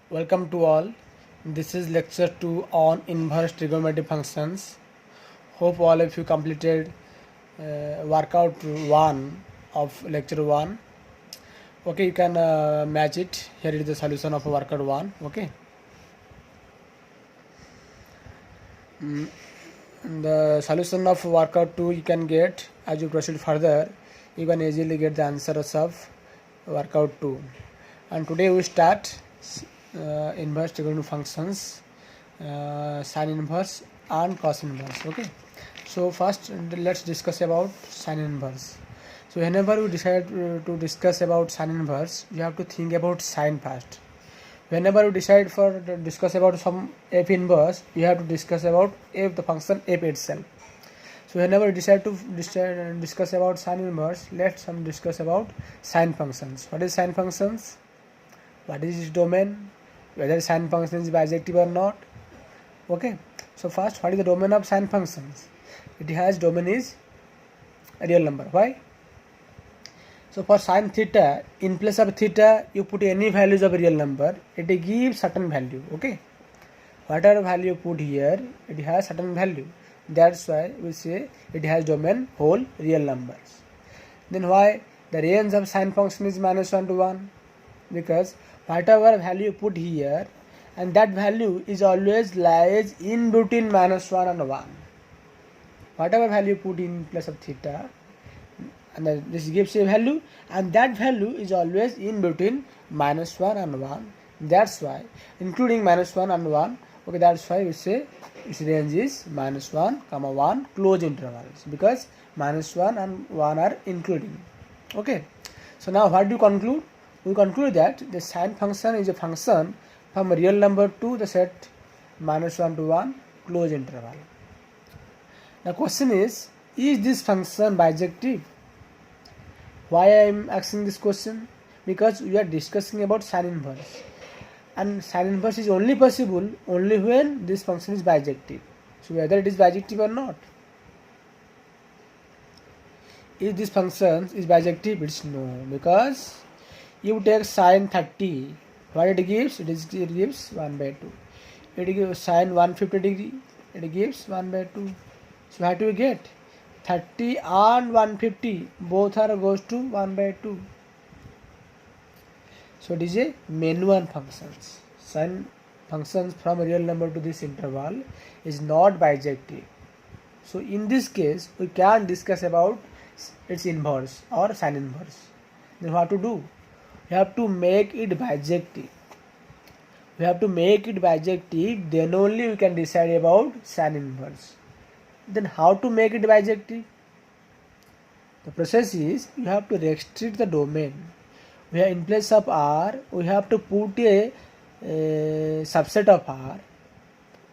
Welcome to all. This is lecture 2 on inverse trigonometric functions. Hope all of you completed workout 1 of lecture 1. Okay, you can match it. Here is the solution of workout 1. Okay. The solution of workout 2 you can get as you proceed further. You can easily get the answers of workout 2. And today we start inverse trigonometric functions, sine inverse and cos inverse. Okay, so first let's discuss about sine inverse. So whenever we decide to discuss about sine inverse, you have to think about sine first. Whenever you decide for discuss about some f inverse, you have to discuss about f, the function f itself. So whenever you decide to discuss about sine inverse, let's discuss about sine functions. What is sine functions? What is its domain? Whether sine function is bijective or not. Okay, so first, what is the domain of sine functions? It has domain is a real number. Why? So for sine theta, in place of theta you put any values of a real number, it gives certain value. Okay, whatever value you put here, it has certain value. That's why we say it has domain whole real numbers. Then why the range of sine function is -1 to 1? Because whatever value you put here, and that value is always lies in between -1 and 1. Whatever value you put in place of theta, and this gives a value, and that value is always in between -1 and 1. That's why, including -1 and 1. Okay, that's why we say its range is -1, 1 close intervals, because -1 and 1 are including. Okay, so now what do you conclude? We conclude that the sine function is a function from a real number to the set -1 to 1 close interval. The question is this function bijective? Why I am asking this question? Because we are discussing about sine inverse, and sine inverse is only possible only when this function is bijective. So whether it is bijective or not. If this function is bijective, it's no, because you take sine 30, what it gives? It gives 1 by 2. It gives sine 150 degree, it gives 1 by 2. So what do we get? 30 and 150 both are goes to 1 by 2. So it is a main one functions. Sine functions from a real number to this interval is not bijective. So in this case we can discuss about its inverse or sine inverse. Then what to do? We have to make it bijective. We have to make it bijective, then only we can decide about sine inverse. Then how to make it bijective? The process is you have to restrict the domain. We are in place of R, we have to put a subset of R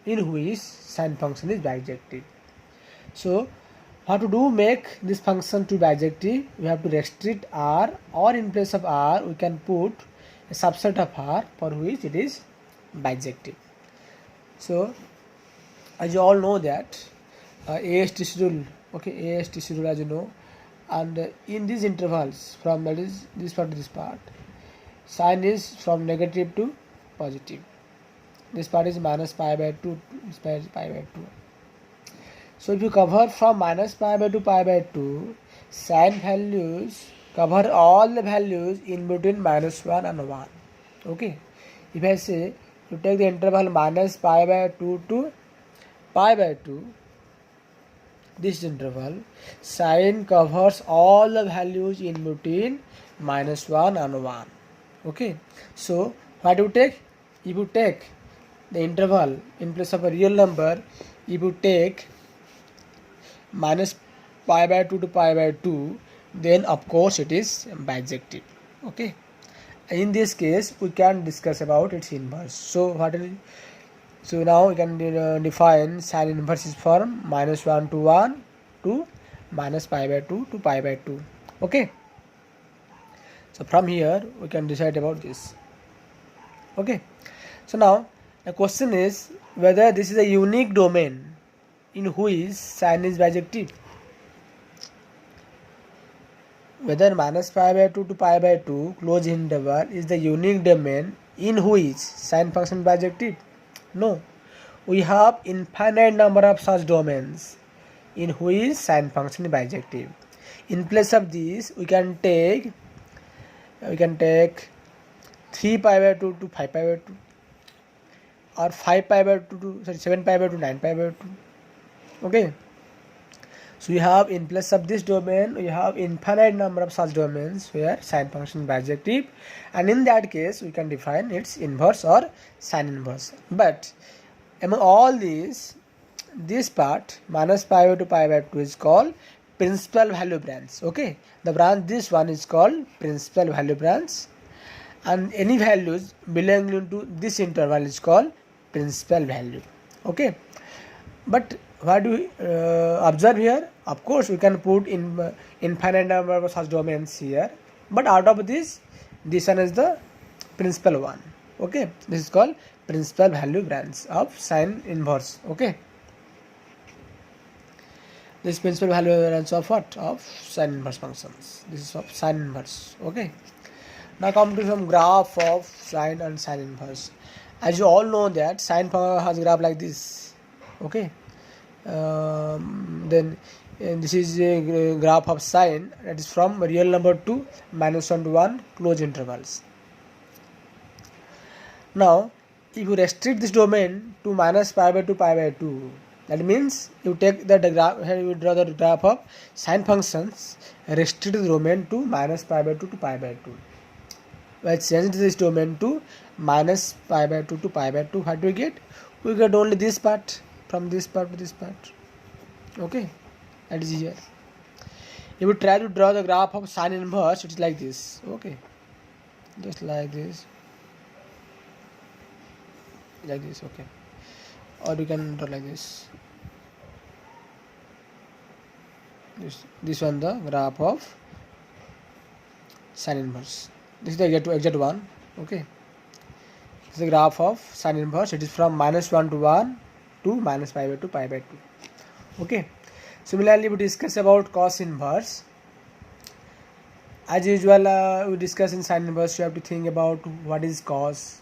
in which sine function is bijective. So how to do make this function to bijective? We have to restrict R, or in place of R we can put a subset of R for which it is bijective. So as you all know that AST rule, okay, AST rule as you know, and in these intervals from that is this part to this part, sine is from negative to positive. This part is minus pi by 2, this part is pi by 2. So if you cover from minus pi by 2 pi by 2, sine values cover all the values in between -1 and 1. Okay, if I say you take the interval minus pi by 2 to pi by 2, this interval, sine covers all the values in between -1 and 1. Okay, so what do you take? If you take the interval in place of a real number, if you take minus pi by 2 to pi by 2, then of course it is bijective. Okay, in this case we can discuss about its inverse. So so now we can define sine inverse is from -1 to 1 to minus pi by 2 to pi by 2. Okay, so from here we can decide about this. Okay, so now the question is whether this is a unique domain in which sine is bijective. Whether minus pi by 2 to pi by 2 close interval is the unique domain in which sine function is bijective? No. We have infinite number of such domains in which sine function is bijective. In place of this, we can take 3 pi by 2 to 5 pi by 2, or 5 pi by 2 to 7 pi by 2 9 pi by 2. Okay. So we have, in place of this domain, we have infinite number of such domains where sine function is bijective, and in that case we can define its inverse or sine inverse. But among all these, this part minus pi by 2 pi by 2 is called principal value branch. Okay, the branch, this one is called principal value branch, and any values belonging to this interval is called principal value. Okay, but what do we observe here? Of course, we can put in infinite number of such domains here, but out of this one is the principal one. Okay, this is called principal value branch of sine inverse. Okay, this principal value branch of what? Of sine inverse functions. This is of sine inverse. Okay, now come to some graph of sine and sine inverse. As you all know that sine has graph like this. Okay, then this is a graph of sine, that is from real number to -1 to 1 closed intervals. Now if you restrict this domain to minus pi by 2 pi by 2, that means you take the graph, here you draw the graph of sine functions, restrict the domain to minus pi by 2 to pi by 2. When I change this domain to minus pi by 2 to pi by 2, what do we get? We get only this part, from this part to this part. Okay, that is here. If you try to draw the graph of sine inverse, it is like this. Okay, just like this, okay, or you can draw like this. This one, the graph of sine inverse. This is the exact one. Okay, this is the graph of sine inverse. It is from -1 to 1 to minus pi by 2 pi by 2. Okay, similarly we discuss about cos inverse. As usual, we discuss in sine inverse, you have to think about what is cos,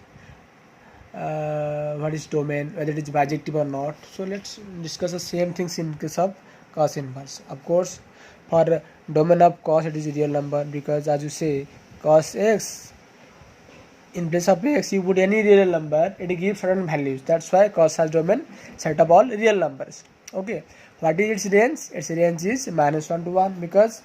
what is domain, whether it is bijective or not. So let's discuss the same things in case of cos inverse. Of course, for domain of cos, it is a real number, because as you say cos x, in place of x you put any real number, it gives certain values. That's why cos has domain set of all real numbers. Okay, what is its range? Its range is -1 to 1, because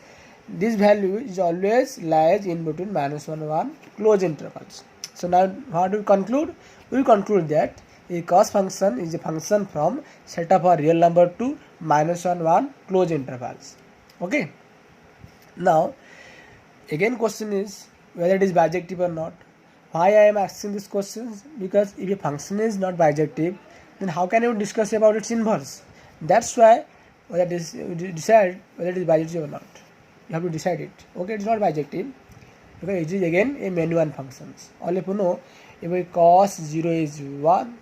this value is always lies in between -1 and 1 closed intervals. So now what do we conclude? We conclude that a cos function is a function from set of a real number to -1 1 closed intervals. Okay, now again question is whether it is bijective or not. Why I am asking this question? Because if a function is not bijective, then how can you discuss about its inverse? That's why whether you decide whether it is bijective or not. You have to decide it. Okay, it is not bijective because it is again a many one functions. All if you know, if cos 0 is 1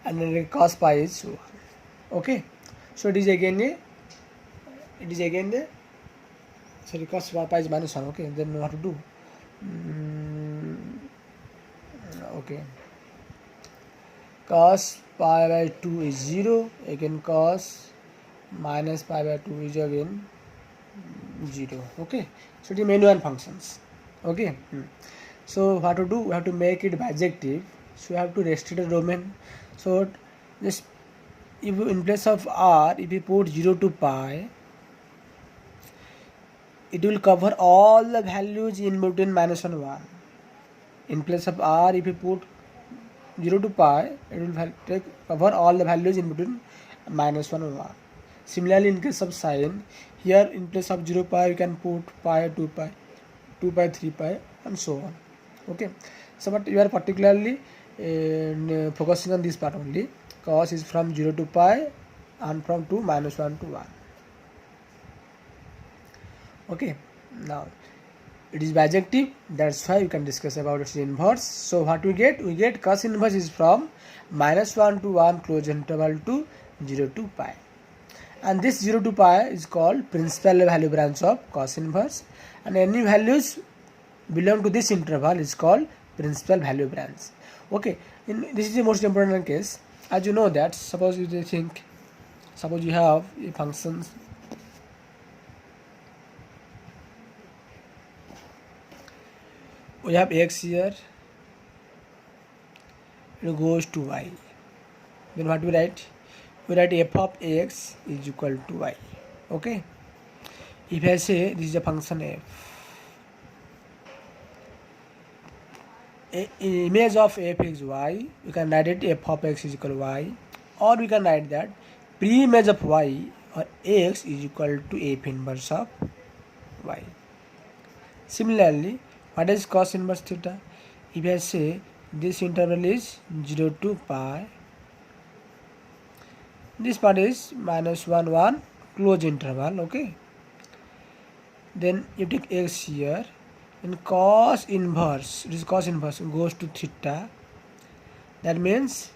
and then cos pi is 1. Okay, so it is again the sorry, cos pi is -1. Okay, then what to do? Okay, cos pi by 2 is 0, again cos minus pi by 2 is again 0. Okay, so it is many one functions. Okay, so what to do? We have to make it bijective, so we have to restrict the domain. So just if in place of r, if you put 0 to pi, it will cover all the values in between -1 and 1. In place of r, if you put 0 to pi, it will cover all the values in between -1 and 1. Similarly, in case of sine, here in place of 0 pi, you can put pi, 2 pi, 2 pi, 3 pi, and so on. Okay, so but you are particularly focusing on this part only. Cos is from 0 to pi and from -1 to 1. Okay, now it is bijective, that's why you can discuss about its inverse. So what we get? We get cos inverse is from -1 to 1 closed interval to 0 to pi, and this 0 to pi is called principal value branch of cos inverse, and any values belong to this interval is called principal value branch. Okay, this is the most important case. As you know that suppose you have a function, we have x here, it goes to y, then what we write? We write f of x is equal to y. Okay, if I say this is a function f, image of f is y, we can write it f of x is equal to y, or we can write that pre-image of y or x is equal to f inverse of y. Similarly, what is cos inverse theta? If I say this interval is 0 to pi, this part is minus 1 1 closed interval. Okay, then you take x here, and cos inverse, this cos inverse goes to theta. That means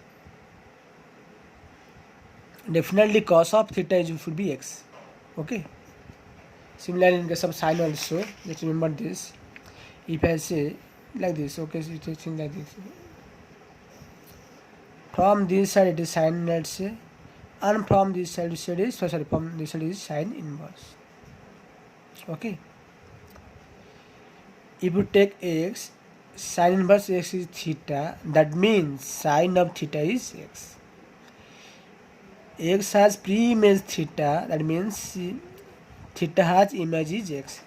definitely cos of theta should be x. Okay, similarly in case of sine also, let's remember this. If I say like this, okay, so you think like this, from this side it is sine, let's say, and from this side is from this side is sine inverse. Okay, if you take x, sine inverse x is theta, that means sine of theta is x. X has pre-image theta, that means theta has image is x.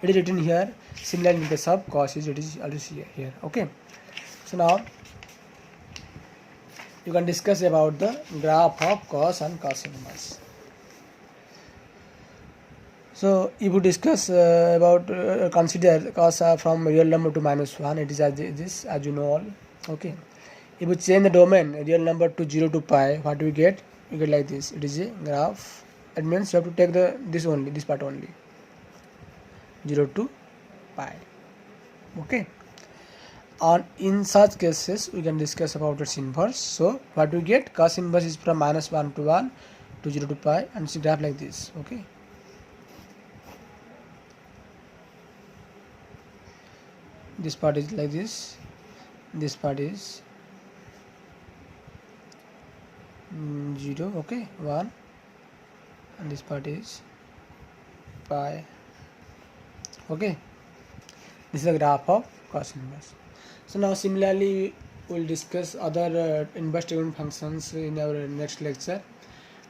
It is written here. Similarly in case of cos, it is also here. Okay, so now you can discuss about the graph of cos and cos inverse. So if you discuss about consider cos from real number to minus 1, it is as this, as you know all. Okay, if you change the domain real number to 0 to pi, what do we get? You get like this. It is a graph. It means you have to take this part only, 0 to pi. Okay, and in such cases we can discuss about its inverse. So what we get? Cos inverse is from minus 1 to 1 to 0 to pi, and it's a graph like this. Okay, this part is like this, this part is 0, okay, 1, and this part is pi. Okay, this is the graph of cos inverse. So now similarly we will discuss other inverse trigonometric functions in our next lecture,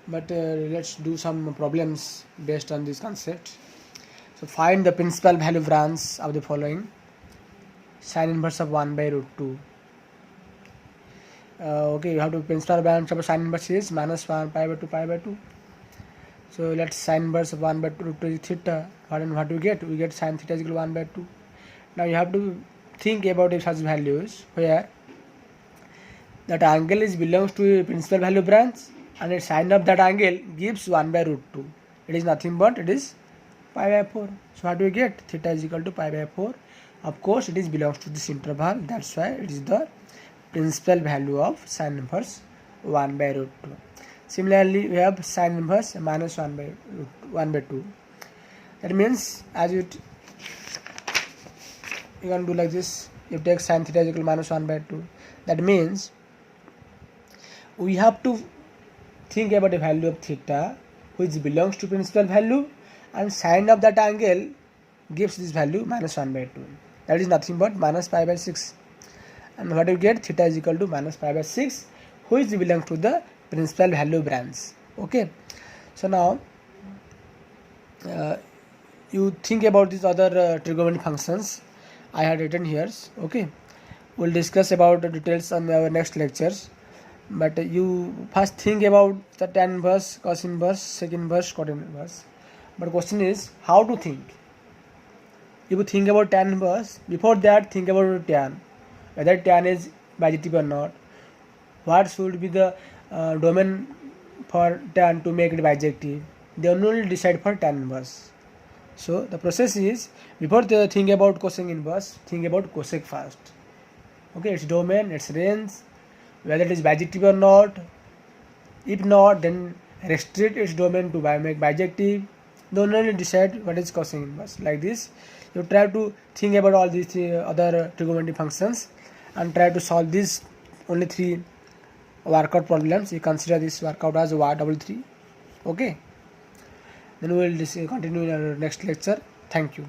but let's do some problems based on this concept. So find the principal value branch of the following: sine inverse of 1 by root 2. Okay, you have to principal branch of sine inverse is minus 1 pi by 2 pi by 2. So let's sine inverse of 1 by root 2 is theta. What do we get? We get sine theta is equal to 1 by 2. Now you have to think about such values where that angle is belongs to a principal value branch, and the sine of that angle gives 1 by root 2. It is nothing but it is pi by 4. So what do we get? Theta is equal to pi by 4. Of course it is belongs to this interval, that's why it is the principal value of sine inverse 1 by root 2. Similarly we have sine inverse minus 1 by 2. That means as you can do like this, you take sine theta is equal to minus 1 by 2. That means we have to think about the value of theta which belongs to principal value, and sine of that angle gives this value minus 1 by 2. That is nothing but minus pi by 6. And what do you get? Theta is equal to minus pi by 6, which belongs to the principal value branch. Okay, so now you think about these other trigonometric functions I had written here. Okay, we'll discuss about the details on our next lectures, but you first think about the tan inverse, cos inverse, sec inverse, cot inverse. But question is how to think. If you think about tan inverse, before that think about tan, whether tan is bijective or not, what should be the domain for tan to make it bijective. They only decide for tan inverse. So the process is, before they think about cosec inverse, think about cosec first. Okay, its domain, its range, whether it is bijective or not. If not, then restrict its domain to make bijective, don't only decide what is cosine inverse. Like this, you try to think about all these other trigonometric functions and try to solve these only 3 workout problems. You consider this workout as Y33. Okay, then we will continue in our next lecture. Thank you.